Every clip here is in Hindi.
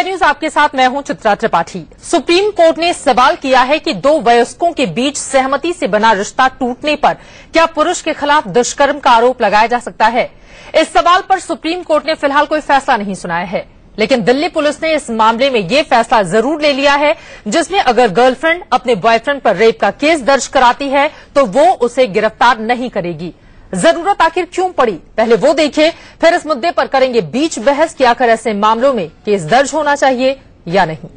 इंडिया न्यूज आपके साथ मैं हूं चित्रा त्रिपाठी। सुप्रीम कोर्ट ने सवाल किया है कि दो वयस्कों के बीच सहमति से बना रिश्ता टूटने पर क्या पुरुष के खिलाफ दुष्कर्म का आरोप लगाया जा सकता है। इस सवाल पर सुप्रीम कोर्ट ने फिलहाल कोई फैसला नहीं सुनाया है, लेकिन दिल्ली पुलिस ने इस मामले में ये फैसला जरूर ले लिया है, जिसमें अगर गर्लफ्रेंड अपने बॉयफ्रेंड पर रेप का केस दर्ज कराती है तो वो उसे गिरफ्तार नहीं करेगी। जरूरत आखिर क्यों पड़ी, पहले वो देखें, फिर इस मुद्दे पर करेंगे बीच बहस कि आखिर ऐसे मामलों में केस दर्ज होना चाहिए या नहीं।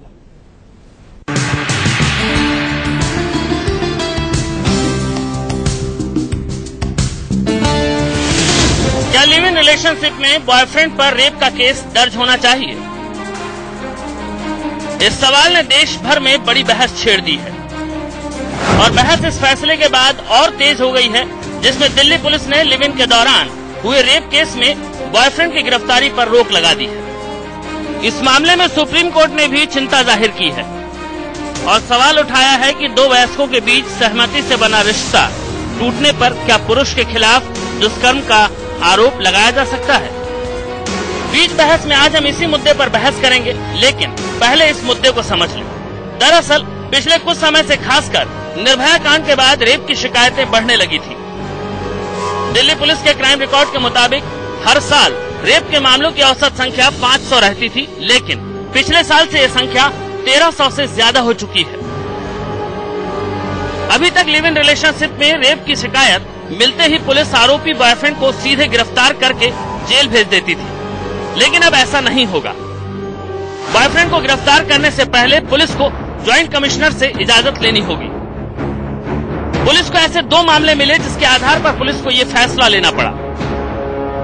क्या लिव इन रिलेशनशिप में बॉयफ्रेंड पर रेप का केस दर्ज होना चाहिए? इस सवाल ने देश भर में बड़ी बहस छेड़ दी है और बहस इस फैसले के बाद और तेज हो गई है, जिसमें दिल्ली पुलिस ने लिव इन के दौरान हुए रेप केस में बॉयफ्रेंड की गिरफ्तारी पर रोक लगा दी है। इस मामले में सुप्रीम कोर्ट ने भी चिंता जाहिर की है और सवाल उठाया है कि दो वयस्कों के बीच सहमति से बना रिश्ता टूटने पर क्या पुरुष के खिलाफ दुष्कर्म का आरोप लगाया जा सकता है। बीच बहस में आज हम इसी मुद्दे पर बहस करेंगे, लेकिन पहले इस मुद्दे को समझ लें। दरअसल पिछले कुछ समय से खासकर निर्भया कांड के बाद रेप की शिकायतें बढ़ने लगी थी। दिल्ली पुलिस के क्राइम रिकॉर्ड के मुताबिक हर साल रेप के मामलों की औसत संख्या 500 रहती थी, लेकिन पिछले साल से ये संख्या 1300 से ज्यादा हो चुकी है। अभी तक लिव इन रिलेशनशिप में रेप की शिकायत मिलते ही पुलिस आरोपी बॉयफ्रेंड को सीधे गिरफ्तार करके जेल भेज देती थी, लेकिन अब ऐसा नहीं होगा। बॉयफ्रेंड को गिरफ्तार करने से पहले पुलिस को ज्वाइंट कमिश्नर से इजाजत लेनी होगी। पुलिस को ऐसे दो मामले मिले जिसके आधार पर पुलिस को ये फैसला लेना पड़ा।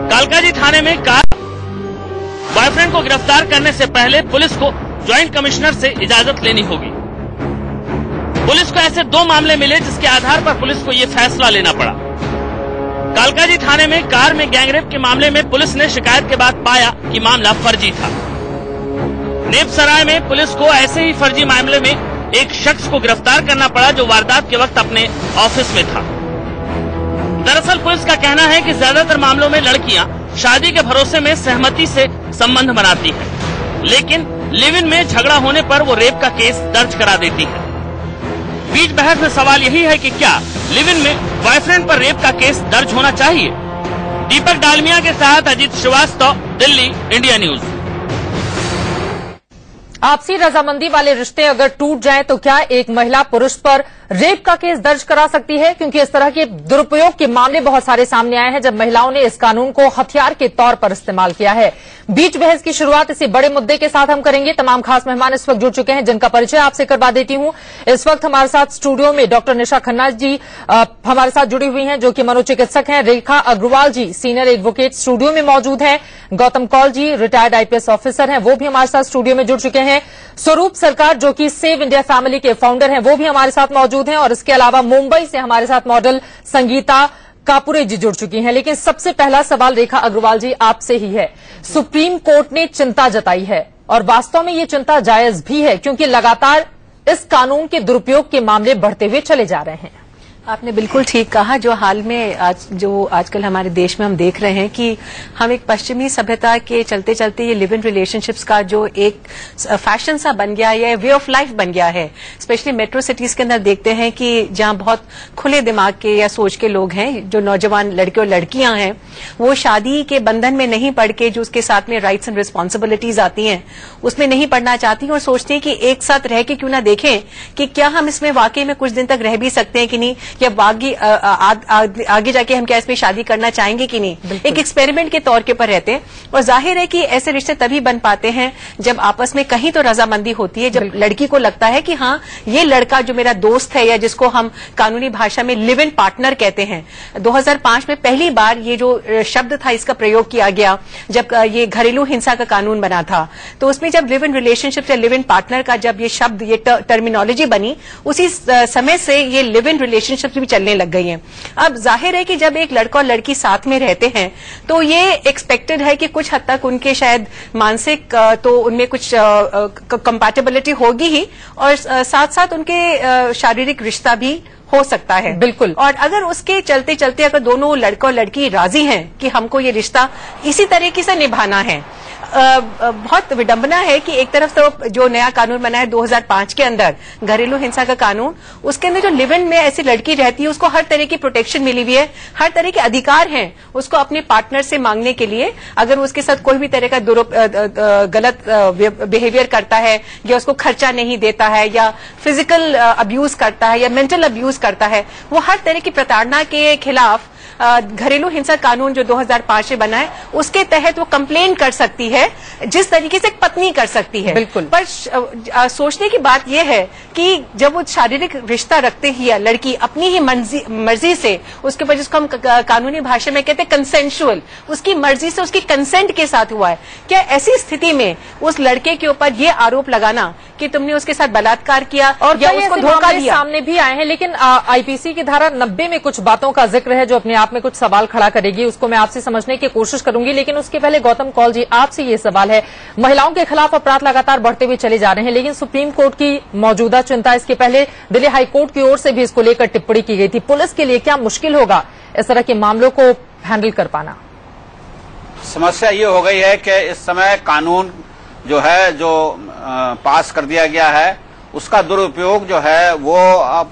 कालकाजी थाने में कार बॉयफ्रेंड को गिरफ्तार करने से पहले पुलिस को ज्वाइंट कमिश्नर से इजाजत लेनी होगी। पुलिस को ऐसे दो मामले मिले जिसके आधार पर पुलिस को ये फैसला लेना पड़ा। कालकाजी थाने में कार में गैंगरेप के मामले में पुलिस ने शिकायत के बाद पाया कि मामला फर्जी था। नेपसराय में पुलिस को ऐसे ही फर्जी मामले में एक शख्स को गिरफ्तार करना पड़ा जो वारदात के वक्त अपने ऑफिस में था। दरअसल पुलिस का कहना है कि ज्यादातर मामलों में लड़कियां शादी के भरोसे में सहमति से संबंध बनाती हैं, लेकिन लिव इन में झगड़ा होने पर वो रेप का केस दर्ज करा देती है। बीच बहस में सवाल यही है कि क्या लिव इन में बॉयफ्रेंड पर रेप का केस दर्ज होना चाहिए। दीपक डालमिया के साथ अजीत श्रीवास्तव, दिल्ली, इंडिया न्यूज। आपसी रजामंदी वाले रिश्ते अगर टूट जाएं तो क्या एक महिला पुरुष पर रेप का केस दर्ज करा सकती है, क्योंकि इस तरह के दुरुपयोग के मामले बहुत सारे सामने आए हैं जब महिलाओं ने इस कानून को हथियार के तौर पर इस्तेमाल किया है। बीच बहस की शुरुआत इसी बड़े मुद्दे के साथ हम करेंगे। तमाम खास मेहमान इस वक्त जुड़ चुके हैं, जिनका परिचय आपसे करवा देती हूं। इस वक्त हमारे साथ स्टूडियो में डॉक्टर निशा खन्ना जी हमारे साथ जुड़ी हुई हैं, जो कि मनोचिकित्सक हैं। रेखा अग्रवाल जी सीनियर एडवोकेट स्टूडियो में मौजूद हैं। गौतम कौल जी रिटायर्ड आईपीएस ऑफिसर हैं, वो भी हमारे साथ स्टूडियो में जुड़ चुके हैं। स्वरूप सरकार जो कि सेव इंडिया फैमिली के फाउंडर हैं, वो भी हमारे साथ मौजूद हैं। और इसके अलावा मुंबई से हमारे साथ मॉडल संगीता कापुरे जी जुड़ चुकी हैं। लेकिन सबसे पहला सवाल रेखा अग्रवाल जी आपसे ही है। सुप्रीम कोर्ट ने चिंता जताई है और वास्तव में ये चिंता जायज भी है, क्योंकि लगातार इस कानून के दुरुपयोग के मामले बढ़ते हुए चले जा रहे हैं। आपने बिल्कुल ठीक कहा। जो हाल में आजकल हमारे देश में हम देख रहे हैं कि हम एक पश्चिमी सभ्यता के चलते चलते ये लिव इन रिलेशनशिप्स का जो एक फैशन सा बन गया है, वे ऑफ लाइफ बन गया है। स्पेशली मेट्रो सिटीज के अंदर देखते हैं कि जहां बहुत खुले दिमाग के या सोच के लोग हैं, जो नौजवान लड़के और लड़कियां हैं, वो शादी के बंधन में नहीं पड़ के जो उसके साथ में राइट्स एंड रिस्पॉन्सिबिलिटीज आती हैं उसमें नहीं पड़ना चाहती और सोचती हैं कि एक साथ रह के क्यों ना देखें कि क्या हम इसमें वाकई में कुछ दिन तक रह भी सकते हैं कि नहीं, या आगे जाके हम क्या इसमें शादी करना चाहेंगे कि नहीं। एक एक्सपेरिमेंट के तौर के पर रहते हैं। और जाहिर है कि ऐसे रिश्ते तभी बन पाते हैं जब आपस में कहीं तो रजामंदी होती है, जब लड़की को लगता है कि हाँ ये लड़का जो मेरा दोस्त है, या जिसको हम कानूनी भाषा में लिव इन पार्टनर कहते हैं। 2005 में पहली बार ये जो शब्द था इसका प्रयोग किया गया जब ये घरेलू हिंसा का कानून बना था। तो उसमें जब लिव इन रिलेशनशिप या लिव इन पार्टनर का जब ये शब्द, ये टर्मिनोलॉजी बनी, उसी समय से ये लिव इन रिलेशनशिप भी चलने लग गई हैं। अब जाहिर है कि जब एक लड़का और लड़की साथ में रहते हैं तो ये एक्सपेक्टेड है कि कुछ हद तक उनके शायद मानसिक तो उनमें कुछ कंपैटिबिलिटी होगी ही, और साथ साथ उनके शारीरिक रिश्ता भी हो सकता है। बिल्कुल। और अगर उसके चलते चलते अगर दोनों लड़का और लड़की राजी हैं कि हमको ये रिश्ता इसी तरीके से निभाना है, बहुत विडंबना है कि एक तरफ तो जो नया कानून बना है 2005 के अंदर घरेलू हिंसा का कानून, उसके अंदर जो लिव इन में ऐसी लड़की रहती है उसको हर तरह की प्रोटेक्शन मिली हुई है, हर तरह के अधिकार हैं उसको अपने पार्टनर से मांगने के लिए। अगर उसके साथ कोई भी तरह का गलत बिहेवियर करता है या उसको खर्चा नहीं देता है या फिजिकल अब्यूज करता है या मेंटल अब्यूज करता है, वो हर तरह की प्रताड़ना के खिलाफ घरेलू हिंसा कानून जो 2005 में बना है उसके तहत वो कंप्लेन कर सकती है, जिस तरीके से एक पत्नी कर सकती है। बिल्कुल। पर सोचने की बात यह है कि जब वो शारीरिक रिश्ता रखते ही है लड़की अपनी ही मर्जी से, उसके ऊपर जिसको हम कानूनी भाषा में कहते हैं कंसेंशुअल, उसकी मर्जी से उसकी कंसेंट के साथ हुआ है, क्या ऐसी स्थिति में उस लड़के के ऊपर ये आरोप लगाना कि तुमने उसके साथ बलात्कार किया और या उसको धोखा दिया, सामने भी आए हैं। लेकिन आईपीसी की धारा 90 में कुछ बातों का जिक्र है जो अपने आप में कुछ सवाल खड़ा करेगी, उसको मैं आपसे समझने की कोशिश करूंगी। लेकिन उसके पहले गौतम कौल जी, आपसे ये सवाल है, महिलाओं के खिलाफ अपराध लगातार बढ़ते हुए चले जा रहे हैं, लेकिन सुप्रीम कोर्ट की मौजूदा चिंता, इसके पहले दिल्ली हाईकोर्ट की ओर से भी इसको लेकर टिप्पणी की गई थी। पुलिस के लिए क्या मुश्किल होगा इस तरह के मामलों को हैंडल कर पाना? समस्या ये हो गई है कि इस समय कानून जो है जो पास कर दिया गया है उसका दुरुपयोग जो है वो अब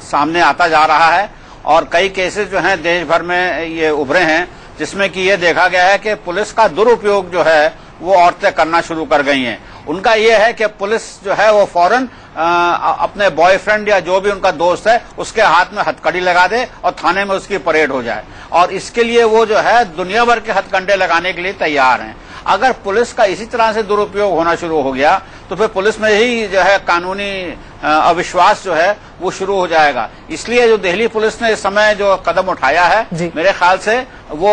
सामने आता जा रहा है और कई केसेस जो हैं देश भर में ये उभरे हैं जिसमें कि ये देखा गया है कि पुलिस का दुरुपयोग जो है वो औरतें करना शुरू कर गई हैं। उनका ये है कि पुलिस जो है वो फौरन अपने बॉयफ्रेंड या जो भी उनका दोस्त है उसके हाथ में हथकड़ी लगा दे और थाने में उसकी परेड हो जाए, और इसके लिए वो जो है दुनिया भर के हथकंडे लगाने के लिए तैयार हैं। अगर पुलिस का इसी तरह से दुरुपयोग होना शुरू हो गया तो फिर पुलिस में ही जो है कानूनी अविश्वास जो है वो शुरू हो जाएगा। इसलिए जो दिल्ली पुलिस ने इस समय जो कदम उठाया है मेरे ख्याल से वो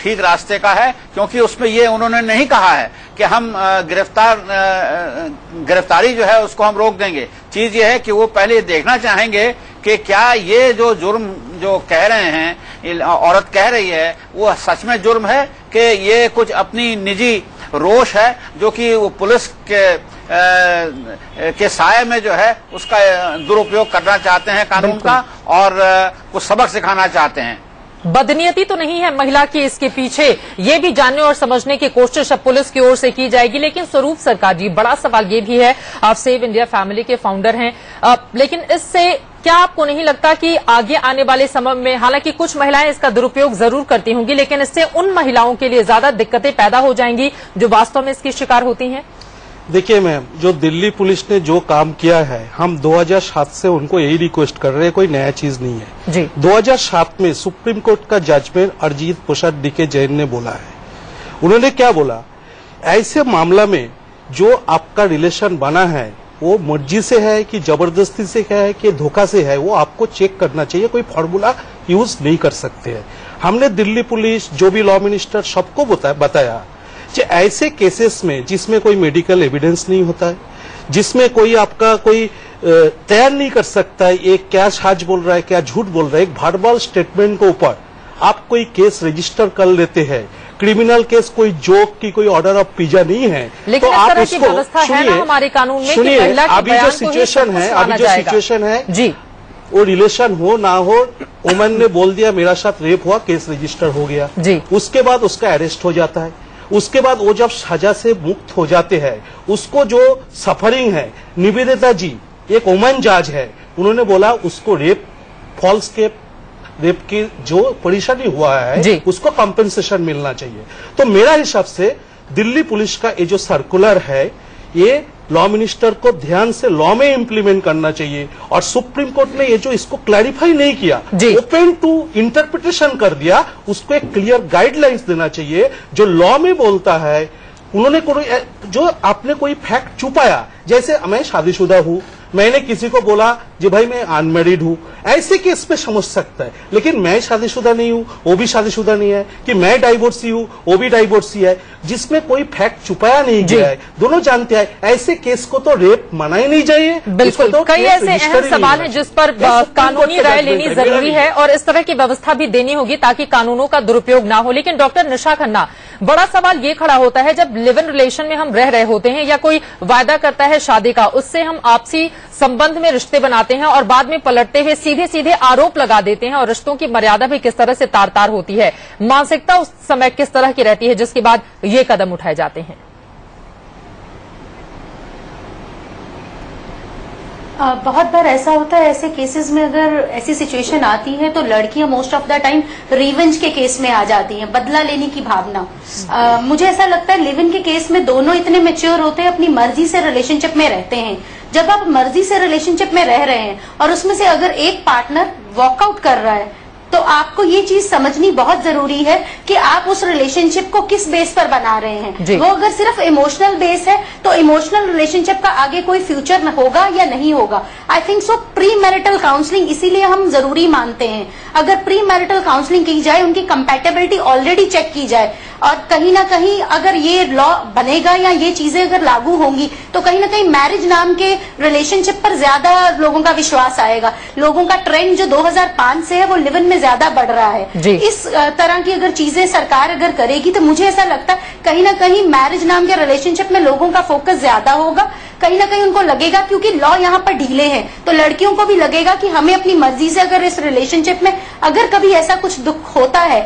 ठीक रास्ते का है, क्योंकि उसमें ये उन्होंने नहीं कहा है कि हम गिरफ्तारी जो है उसको हम रोक देंगे। चीज ये है कि वो पहले देखना चाहेंगे कि क्या ये जो जुर्म जो कह रहे हैं औरत कह रही है वो सच में जुर्म है कि ये कुछ अपनी निजी रोष है जो कि वो पुलिस के साये में जो है उसका दुरुपयोग करना चाहते हैं कानून का और कुछ सबक सिखाना चाहते हैं। बदनीयती तो नहीं है महिला की इसके पीछे, ये भी जानने और समझने की कोशिश अब पुलिस की ओर से की जाएगी। लेकिन स्वरूप सरकार जी, बड़ा सवाल ये भी है, आप सेव इंडिया फैमिली के फाउंडर हैं, लेकिन इससे क्या आपको नहीं लगता कि आगे आने वाले समय में, हालांकि कुछ महिलाएं इसका दुरुपयोग जरूर करती होंगी, लेकिन इससे उन महिलाओं के लिए ज्यादा दिक्कतें पैदा हो जाएंगी जो वास्तव में इसकी शिकार होती हैं? देखिए मैम, जो दिल्ली पुलिस ने जो काम किया है, हम 2007 से उनको यही रिक्वेस्ट कर रहे हैं, कोई नया चीज नहीं है जी। 2007 में सुप्रीम कोर्ट का जजमेंट अरिजीत प्रसाद डीके जैन ने बोला है। उन्होंने क्या बोला, ऐसे मामला में जो आपका रिलेशन बना है वो मर्जी से है कि जबरदस्ती से है कि धोखा से है, वो आपको चेक करना चाहिए, कोई फॉर्मूला यूज नहीं कर सकते हैं। हमने दिल्ली पुलिस, जो भी लॉ मिनिस्टर, सबको बताया कि ऐसे केसेस में जिसमें कोई मेडिकल एविडेंस नहीं होता है, जिसमें कोई आपका कोई तैयार नहीं कर सकता है एक क्या सच बोल रहा है क्या झूठ बोल रहा है, एक वर्बल स्टेटमेंट के ऊपर आप कोई केस रजिस्टर कर लेते हैं, क्रिमिनल केस कोई जोक की कोई ऑर्डर ऑफ पिज्जा नहीं है, लेकिन तो आप इसको सुनिए, हमारे कानून में सुनिए, अभी जो सिचुएशन है जी, वो रिलेशन हो ना हो, वुमन ने बोल दिया मेरा साथ रेप हुआ, केस रजिस्टर हो गया जी, उसके बाद उसका अरेस्ट हो जाता है। उसके बाद वो जब सजा से मुक्त हो जाते हैं, उसको जो सफरिंग है, निवेदिता जी एक वुमन जज है, उन्होंने बोला उसको रेप, फॉल्स केप रेप की जो परेशानी हुआ है उसको कंपेंसेशन मिलना चाहिए। तो मेरा हिसाब से दिल्ली पुलिस का ये जो सर्कुलर है ये लॉ मिनिस्टर को ध्यान से लॉ में इंप्लीमेंट करना चाहिए, और सुप्रीम कोर्ट ने ये जो इसको क्लैरिफाई नहीं किया, ओपन टू इंटरप्रिटेशन कर दिया, उसको एक क्लियर गाइडलाइंस देना चाहिए जो लॉ में बोलता है। उन्होंने कोई जो आपने कोई फैक्ट छुपाया, जैसे मैं शादीशुदा हूं, मैंने किसी को बोला जी भाई मैं अनमैरिड हूं, ऐसे केस पे समझ सकता है, लेकिन मैं शादीशुदा नहीं हूं, वो भी शादीशुदा नहीं है, कि मैं डाइवोर्सी हूं, वो भी डाइवोर्सी है, जिसमें कोई फैक्ट छुपाया नहीं गया है, दोनों जानते हैं, ऐसे केस को तो रेप माना ही नहीं चाहिए। बिल्कुल, तो कई ऐसे अहम सवाल हैं जिस पर कानूनी राय लेनी जरूरी है और इस तरह की व्यवस्था भी देनी होगी ताकि कानूनों का दुरुपयोग ना हो। लेकिन डॉक्टर निशा खन्ना, बड़ा सवाल ये खड़ा होता है, जब लिव इन रिलेशन में हम रह रहे होते हैं या कोई वायदा करता है शादी का, उससे हम आपसी संबंध में रिश्ते बनाते हैं और बाद में पलटते हुए सीधे सीधे आरोप लगा देते हैं और रिश्तों की मर्यादा भी किस तरह से तार तार होती है, मानसिकता उस समय किस तरह की रहती है जिसके बाद ये कदम उठाए जाते हैं। बहुत बार ऐसा होता है, ऐसे केसेस में अगर ऐसी सिचुएशन आती है तो लड़कियां most of the time revenge के केस में आ जाती हैं, बदला लेने की भावना। मुझे ऐसा लगता है लिव इन के केस में दोनों इतने मैच्योर होते हैं, अपनी मर्जी से रिलेशनशिप में रहते हैं। जब आप मर्जी से रिलेशनशिप में रह रहे हैं और उसमें से अगर एक पार्टनर वॉकआउट कर रहा है तो आपको ये चीज समझनी बहुत जरूरी है कि आप उस रिलेशनशिप को किस बेस पर बना रहे हैं। वो अगर सिर्फ इमोशनल बेस है तो इमोशनल रिलेशनशिप का आगे कोई फ्यूचर होगा या नहीं होगा। I think so pre marital counselling इसीलिए हम जरूरी मानते हैं। अगर प्री मैरिटल काउंसलिंग की जाए, उनकी कंपैटिबिलिटी ऑलरेडी चेक की जाए और कहीं ना कहीं अगर ये लॉ बनेगा या ये चीजें अगर लागू होंगी तो कहीं ना कहीं मैरिज नाम के रिलेशनशिप पर ज्यादा लोगों का विश्वास आएगा। लोगों का ट्रेंड जो 2005 से है वो लिव इन में ज्यादा बढ़ रहा है। इस तरह की अगर चीजें सरकार अगर करेगी तो मुझे ऐसा लगता है कहीं ना कहीं मैरिज नाम के रिलेशनशिप में लोगों का फोकस ज्यादा होगा। कहीं ना कहीं उनको लगेगा, क्योंकि लॉ यहाँ पर ढीले हैं, तो लड़कियों को भी लगेगा कि हमें अपनी मर्जी से अगर इस रिलेशनशिप में अगर कभी ऐसा कुछ दुख होता है,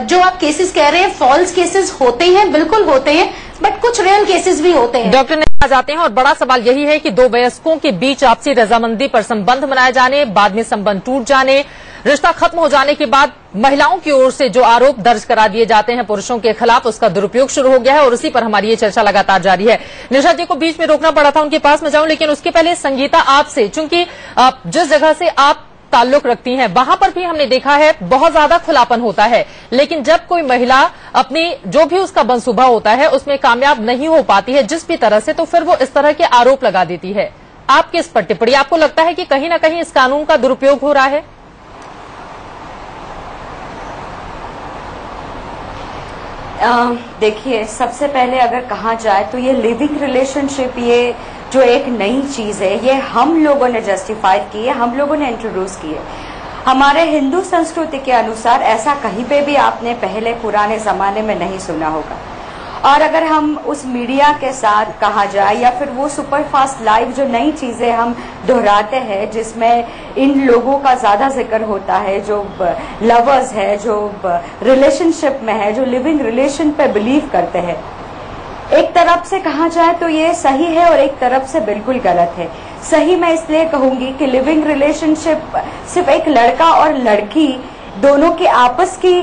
जो आप केसेस कह रहे हैं फॉल्स केसेस होते हैं, बिल्कुल होते हैं, बट कुछ रियल केसेस भी होते हैं। डॉक्टर ने आ जाते हैं और बड़ा सवाल यही है कि दो वयस्कों के बीच आपसी रजामंदी पर संबंध बनाए जाने, बाद में संबंध टूट जाने, रिश्ता खत्म हो जाने के बाद महिलाओं की ओर से जो आरोप दर्ज करा दिए जाते हैं पुरुषों के खिलाफ, उसका दुरुपयोग शुरू हो गया है और उसी पर हमारी ये चर्चा लगातार जारी है। निशा जी को बीच में रोकना पड़ा था, उनके पास में जाऊं, लेकिन उसके पहले संगीता आपसे, चूंकि जिस जगह से आप ताल्लुक रखती हैं वहां पर भी हमने देखा है बहुत ज्यादा खुलापन होता है, लेकिन जब कोई महिला अपनी जो भी उसका मनसूबा होता है उसमें कामयाब नहीं हो पाती है जिस भी तरह से, तो फिर वो इस तरह के आरोप लगा देती है। आप किस पर टिप्पणी, आपको लगता है कि कहीं ना कहीं इस कानून का दुरुपयोग हो रहा है? देखिए, सबसे पहले अगर कहा जाए तो ये लिविंग रिलेशनशिप, ये जो एक नई चीज है, ये हम लोगों ने जस्टिफाइड की है, हम लोगों ने इंट्रोड्यूस की है। हमारे हिंदू संस्कृति के अनुसार ऐसा कहीं पे भी आपने पहले पुराने जमाने में नहीं सुना होगा। और अगर हम उस मीडिया के साथ कहा जाए या फिर वो सुपरफास्ट लाइफ जो नई चीजें हम दोहराते हैं जिसमें इन लोगों का ज्यादा जिक्र होता है, जो लवर्स है, जो रिलेशनशिप में है, जो लिविंग रिलेशन पे बिलीव करते हैं, एक तरफ से कहा जाए तो ये सही है और एक तरफ से बिल्कुल गलत है। सही मैं इसलिए कहूंगी कि लिविंग रिलेशनशिप सिर्फ एक लड़का और लड़की दोनों के आपस की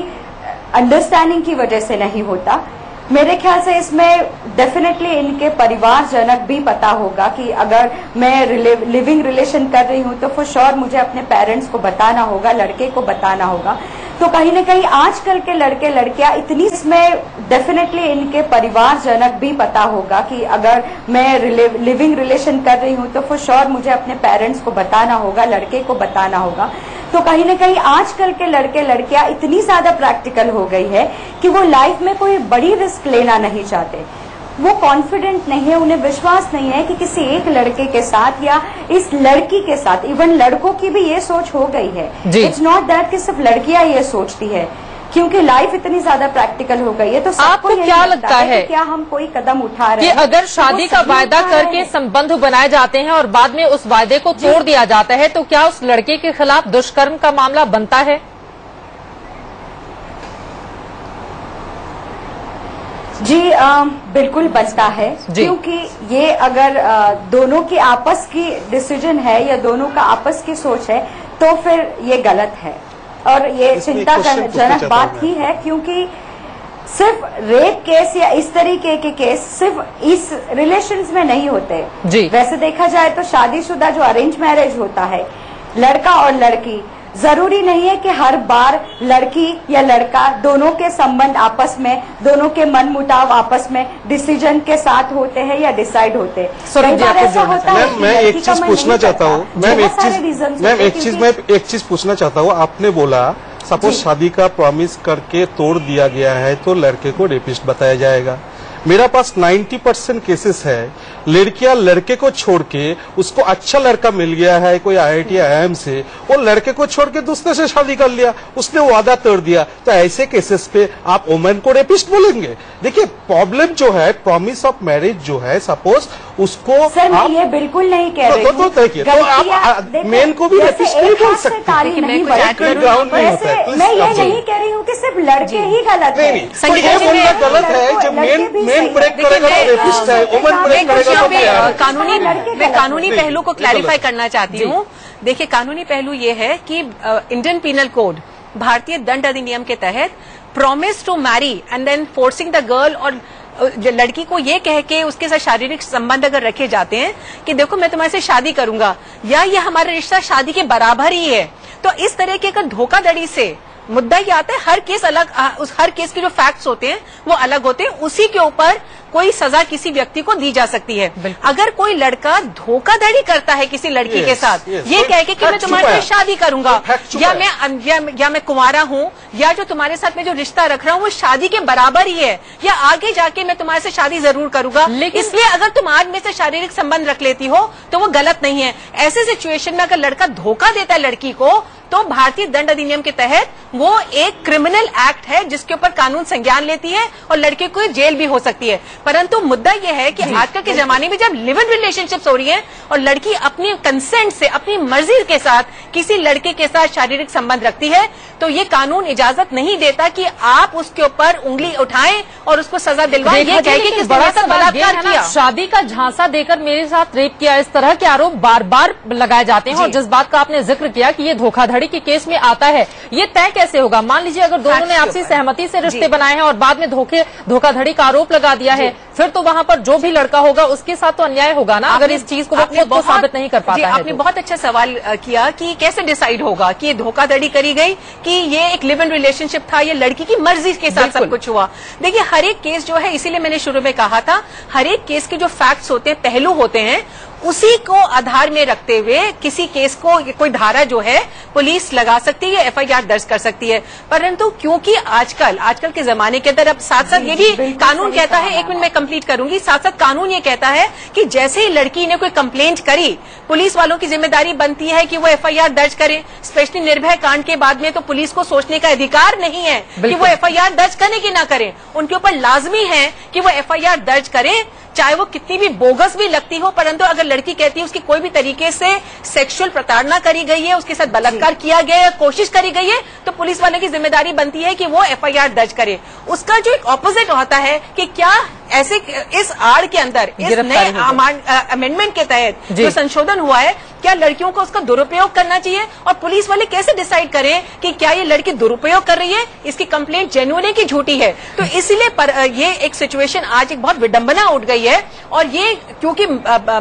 अंडरस्टैंडिंग की वजह से नहीं होता। मेरे ख्याल से इसमें डेफिनेटली इनके परिवारजनक भी पता होगा कि अगर मैं लिविंग रिलेशन कर रही हूं तो फॉर श्योर मुझे अपने पेरेंट्स को बताना होगा, लड़के को बताना होगा। तो कहीं ना कहीं आजकल के लड़के लड़कियां इतनी, इसमें डेफिनेटली इनके परिवारजनक भी पता होगा कि अगर मैं लिविंग रिलेशन कर रही हूं तो फॉर श्योर मुझे अपने पेरेंट्स को बताना होगा, लड़के को बताना होगा। तो कहीं ना कहीं आजकल के लड़के लड़कियां इतनी ज्यादा प्रैक्टिकल हो गई है कि वो लाइफ में कोई बड़ी रिस्क लेना नहीं चाहते। वो कॉन्फिडेंट नहीं है, उन्हें विश्वास नहीं है कि किसी एक लड़के के साथ या इस लड़की के साथ, इवन लड़कों की भी ये सोच हो गई है। इट्स नॉट दैट कि सिर्फ लड़कियां ये सोचती है, क्योंकि लाइफ इतनी ज्यादा प्रैक्टिकल हो गई है। तो आपको क्या लगता है क्या हम कोई कदम उठा रहे हैं कि अगर शादी का वायदा करके संबंध बनाए जाते हैं और बाद में उस वायदे को तोड़ दिया जाता है तो क्या उस लड़के के खिलाफ दुष्कर्म का मामला बनता है? जी बिल्कुल बनता है, क्योंकि ये अगर दोनों की आपस की डिसीजन है या दोनों का आपस की सोच है तो फिर ये गलत है और ये चिंताजनक बात ही है, क्योंकि सिर्फ रेप केस या इस तरीके के केस सिर्फ इस रिलेशंस में नहीं होते। वैसे देखा जाए तो शादीशुदा जो अरेंज मैरिज होता है, लड़का और लड़की, जरूरी नहीं है कि हर बार लड़की या लड़का दोनों के संबंध आपस में, दोनों के मन मुटाव आपस में डिसीजन के साथ होते हैं या डिसाइड होते हैं। ऐसा होता है। मैं एक चीज पूछना चाहता हूँ, मैम एक चीज पूछना चाहता हूँ। आपने बोला सपोज शादी का प्रॉमिस करके तोड़ दिया गया है तो लड़के को रेपिस्ट बताया जाएगा। मेरा पास 90% केसेस है, लड़कियां लड़के को छोड़ के, उसको अच्छा लड़का मिल गया है कोई IIT IIM से, वो लड़के को छोड़ के दूसरे से शादी कर लिया, उसने वादा तोड़ दिया। तो ऐसे केसेस पे आप वुमेन को रेपिस्ट बोलेंगे? देखिए प्रॉब्लम जो है प्रॉमिस ऑफ मैरिज जो है, सपोज उसको सर मैं ये बिल्कुल नहीं कह रही हूँ। तो आप मेन को भी रेपिस्ट नहीं बोल सकते। मैं ये नहीं कह रही हूँ कि सिर्फ लड़के ही गलत है। तो ये बोलना गलत है कि मेन ब्रेक करेगा तो रेपिस्ट है, वुमेन ब्रेक करेगा तो क्या है? मैं कानूनी पहलू को क्लैरिफाई करना चाहती हूँ। देखिए कानूनी पहलू ये है कि इंडियन पीनल कोड, भारतीय दंड अधिनियम के तहत promise to marry and then forcing the girl, और लड़की को ये कह के उसके साथ शारीरिक संबंध अगर रखे जाते हैं कि देखो मैं तुम्हारे से शादी करूंगा, या ये हमारा रिश्ता शादी के बराबर ही है, तो इस तरह के अगर धोखाधड़ी से मुद्दा ये आता है, हर केस अलग, हर केस के जो फैक्ट्स होते हैं वो अलग होते हैं, उसी के ऊपर कोई सजा किसी व्यक्ति को दी जा सकती है। अगर कोई लड़का धोखाधड़ी करता है किसी लड़की के साथ, ये कह के कि मैं तुम्हारे साथ शादी करूंगा, या मैं कुंवारा हूँ, या जो तुम्हारे साथ में जो रिश्ता रख रहा हूँ वो शादी के बराबर ही है, या आगे जाके मैं तुम्हारे से शादी जरूर करूंगा, इसलिए अगर तुम आज में से शारीरिक संबंध रख लेती हो तो वो गलत नहीं है। ऐसे सिचुएशन में अगर लड़का धोखा देता है लड़की को, तो भारतीय दंड अधिनियम के तहत वो एक क्रिमिनल एक्ट है जिसके ऊपर कानून संज्ञान लेती है और लड़के को जेल भी हो सकती है। परंतु मुद्दा यह है कि आजकल के जमाने में जब लिव इन रिलेशनशिप्स हो रही हैं और लड़की अपनी कंसेंट से, अपनी मर्जी के साथ किसी लड़के के साथ शारीरिक संबंध रखती है, तो ये कानून इजाजत नहीं देता कि आप उसके ऊपर उंगली उठाएं और उसको सजा दिलवाएं। ये कह के बड़ा सा बलात्कार किया, शादी का झांसा देकर मेरे साथ रेप किया, इस तरह के आरोप बार बार लगाए जाते हैं। और जिस बात का आपने जिक्र किया कि ये धोखाधड़ी के केस में आता है, ये तय कैसे होगा? मान लीजिए अगर दोनों ने आपसी सहमति से रिश्ते बनाए हैं और बाद में धोखाधड़ी का आरोप लगा दिया है, फिर तो वहां पर जो भी लड़का होगा उसके साथ तो अन्याय होगा ना, अगर इस चीज को वो खुद को साबित नहीं कर पाता है। आपने बहुत अच्छा सवाल किया कि कैसे डिसाइड होगा कि ये धोखाधड़ी करी गई, कि ये एक लिव इन रिलेशनशिप था, ये लड़की की मर्जी के साथ सब कुछ हुआ। देखिए हर एक केस जो है, इसीलिए मैंने शुरू में कहा था, हर एक केस के जो फैक्ट्स होते हैं, पहलू होते हैं, उसी को आधार में रखते हुए किसी केस को कोई धारा जो है पुलिस लगा सकती है, FIR दर्ज कर सकती है। परंतु क्योंकि आजकल के जमाने के अंदर अब साथ साथ ये भी कानून कहता है, 1 मिनट में कंप्लीट करूंगी, साथ साथ कानून ये कहता है कि जैसे ही लड़की ने कोई कंप्लेंट करी, पुलिस वालों की जिम्मेदारी बनती है कि वो FIR दर्ज करें। स्पेशली निर्भया कांड के बाद में तो पुलिस को सोचने का अधिकार नहीं है कि वो FIR दर्ज करें कि ना करें, उनके ऊपर लाजमी है कि वो FIR दर्ज करें, चाहे वो कितनी भी बोगस भी लगती हो। परंतु अगर लड़की कहती है उसकी कोई भी तरीके से सेक्सुअल प्रताड़ना करी गई है, उसके साथ बलात्कार किया गया है, कोशिश करी गई है, तो पुलिस वाले की जिम्मेदारी बनती है कि वो FIR दर्ज करे। उसका जो एक ऑपोजिट होता है कि क्या ऐसे इस आड़ के अंदर, इस नए अमेंडमेंट के तहत जो संशोधन हुआ है, क्या लड़कियों को उसका दुरुपयोग करना चाहिए? और पुलिस वाले कैसे डिसाइड करें कि क्या ये लड़की दुरुपयोग कर रही है, इसकी कंप्लेंट जेन्युइन है कि झूठी है? तो इसलिए ये एक सिचुएशन आज एक बहुत विडंबना उठ गई है। और ये क्योंकि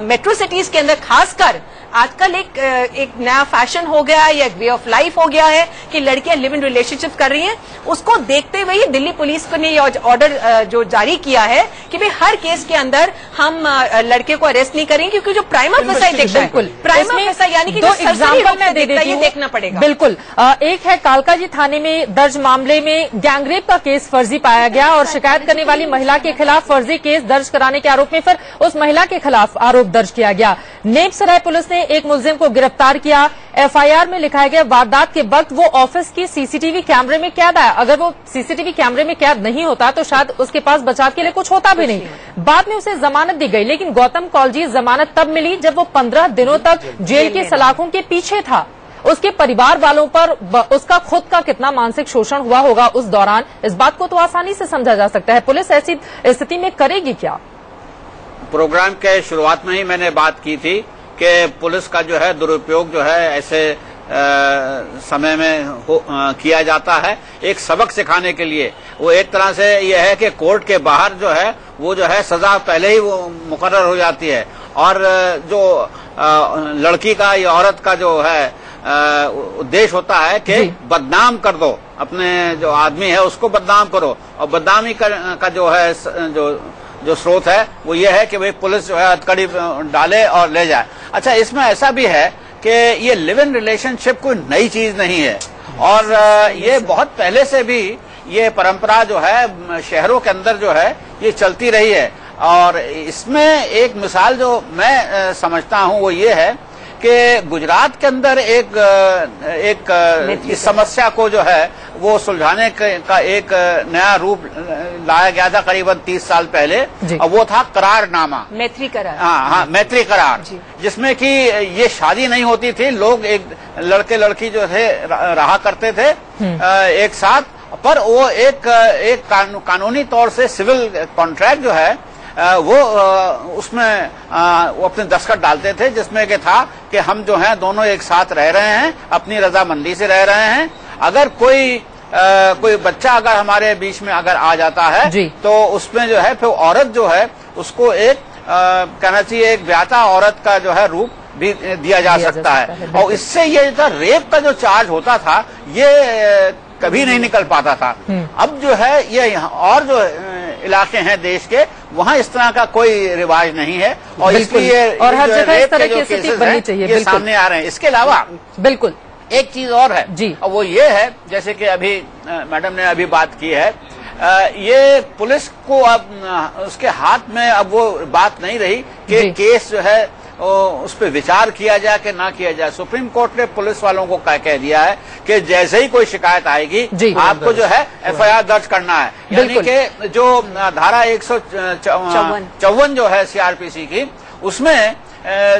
मेट्रो सिटीज के अंदर खासकर आजकल एक नया फैशन हो गया है, या एक वे ऑफ लाइफ हो गया है कि लड़कियां लिव इन रिलेशनशिप कर रही हैं। उसको देखते हुए दिल्ली पुलिस ने ये ऑर्डर जो जारी किया है कि भाई हर केस के अंदर हम लड़के को अरेस्ट नहीं करेंगे, क्योंकि जो प्राइमा फेसाई देखता है, प्राइमा फेसाई यानी कि दो एग्जाम्पल मैं दे देती हूं, देखना पड़ेगा। बिल्कुल, एक है कालकाजी थाने में दर्ज मामले में गैंगरेप का केस फर्जी पाया गया और शिकायत करने वाली महिला के खिलाफ फर्जी केस दर्ज कराने के आरोप में फिर उस महिला के खिलाफ आरोप दर्ज किया गया। नेपसराय पुलिस ने एक मुलजिम को गिरफ्तार किया। FIR में लिखाया गया वारदात के वक्त वो ऑफिस की CCTV कैमरे में कैद आया। अगर वो CCTV कैमरे में कैद नहीं होता तो शायद उसके पास बचाव के लिए कुछ होता भी नहीं। बाद में उसे जमानत दी गई, लेकिन गौतम कौलजी जमानत तब मिली जब वो 15 दिनों तक जेल की सलाखों के पीछे था। उसके परिवार वालों पर उसका खुद का कितना मानसिक शोषण हुआ होगा उस दौरान, इस बात को तो आसानी से समझा जा सकता है। पुलिस ऐसी स्थिति में करेगी क्या? प्रोग्राम के शुरुआत में ही मैंने बात की थी कि पुलिस का जो है दुरुपयोग जो है ऐसे समय में किया जाता है एक सबक सिखाने के लिए। वो एक तरह से यह है कि कोर्ट के बाहर जो है वो जो है सजा पहले ही वो मुकर्रर हो जाती है, और जो लड़की का या औरत का जो है उद्देश्य होता है कि बदनाम कर दो, अपने जो आदमी है उसको बदनाम करो, और बदनामी का जो है जो स्रोत है वो ये है कि भाई पुलिस जो है हथकड़ी डाले और ले जाए। अच्छा, इसमें ऐसा भी है कि ये लिव इन रिलेशनशिप कोई नई चीज नहीं है, और ये बहुत पहले से भी ये परंपरा जो है शहरों के अंदर जो है ये चलती रही है। और इसमें एक मिसाल जो मैं समझता हूं वो ये है कि गुजरात के अंदर एक इस समस्या को जो है वो सुलझाने का एक नया रूप लाया गया था करीबन 30 साल पहले, और वो था करारनामा, मैत्री करार। हाँ, मैत्री करार, जिसमें कि ये शादी नहीं होती थी, लोग एक लड़के लड़की जो थे रहा करते थे एक साथ, पर वो एक कानूनी तौर से सिविल कॉन्ट्रैक्ट जो है वो उसमें वो अपने दस्तखत डालते थे, जिसमें कि था कि हम जो हैं दोनों एक साथ रह रहे हैं, अपनी रजामंदी से रह रहे हैं। अगर कोई बच्चा अगर हमारे बीच में अगर आ जाता है तो उसमें जो है फिर औरत जो है उसको एक कहना चाहिए एक ब्याता औरत का जो है रूप भी दिया जा सकता है। और इससे ये जो रेप का जो चार्ज होता था ये कभी नहीं निकल पाता था। अब जो है ये और जो इलाके हैं देश के वहाँ इस तरह का कोई रिवाज नहीं है, और इसलिए और हर जगह इस तरह की स्थिति बननी चाहिए, ये सामने आ रहे हैं। इसके अलावा बिल्कुल एक चीज और है जी, और वो ये है जैसे कि अभी मैडम ने अभी बात की है, ये पुलिस को अब उसके हाथ में अब वो बात नहीं रही कि केस जो है उस पर विचार किया जाए कि ना किया जाए। सुप्रीम कोर्ट ने पुलिस वालों को कह दिया है कि जैसे ही कोई शिकायत आएगी आपको जो है एफआईआर दर्ज करना है। यानी कि जो धारा 154 जो है सीआरपीसी की, उसमें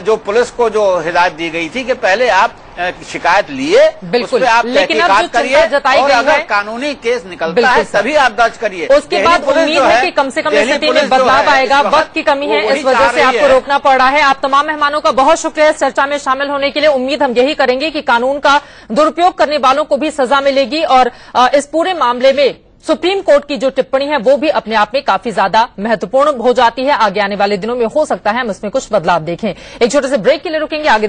जो पुलिस को जो हिदायत दी गई थी कि पहले आप शिकायत लिए, उस पर आप तहकीकात करिए, और अगर कानूनी केस निकलता है तभी आप दर्ज करिए। उसके बाद उम्मीद है कि कम से कम स्थिति में बदलाव आएगा। वक्त की कमी है, इस वजह से आपको रोकना पड़ रहा है। आप तमाम मेहमानों का बहुत शुक्रिया इस चर्चा में शामिल होने के लिए। उम्मीद हम यही करेंगे कि कानून का दुरुपयोग करने वालों को भी सजा मिलेगी, और इस पूरे मामले में सुप्रीम कोर्ट की जो टिप्पणी है वो भी अपने आप में काफी ज्यादा महत्वपूर्ण हो जाती है। आगे आने वाले दिनों में हो सकता है हम इसमें कुछ बदलाव देखें। एक छोटे से ब्रेक के लिए रुकेंगे, आगे